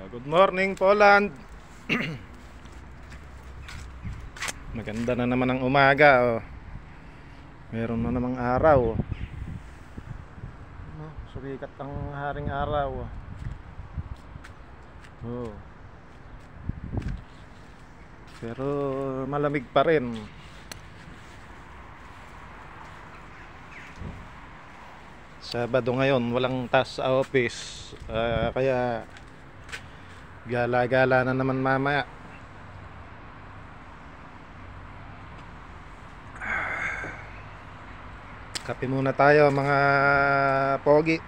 Good morning, Poland. Maganda na naman ang umaga. Meron na namang araw. Sumikat ang haring araw. Pero malamig pa rin. Sabado ngayon, walang task sa office. Kaya gala-gala na naman mamaya. Kape muna tayo mga pogi.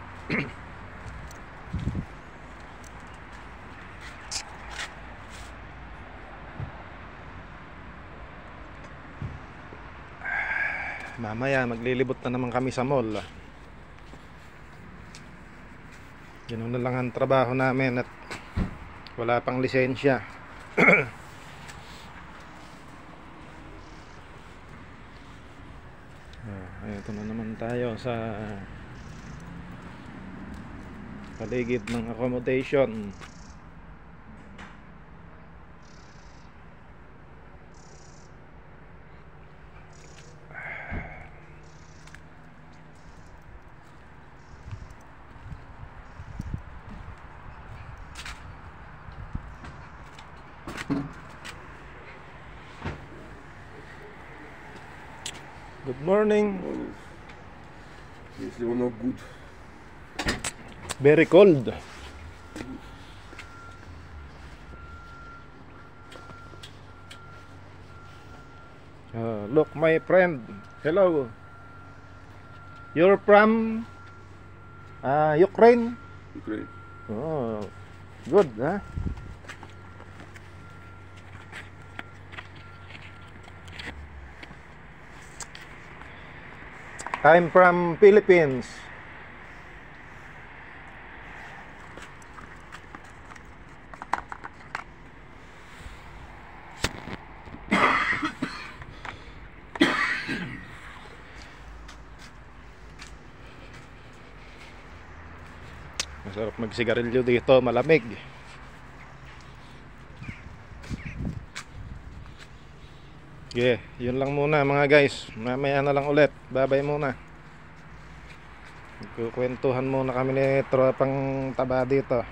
Mamaya maglilibot na naman kami sa mall. Ganun na lang ang trabaho namin at wala pang lisensya. Ito na naman tayo sa paligid ng accommodation. Good morning. Если оно good. Very cold. Look, my friend. Hello. You're from Ukraine? Ukraine. Oh, good, huh? I'm from Philippines. Masarap magsigarilyo dito, malamig. Okay, yun lang muna mga guys. Mamaya na lang ulit. Bye-bye muna. Kukwentuhan muna kami ni tropang taba dito.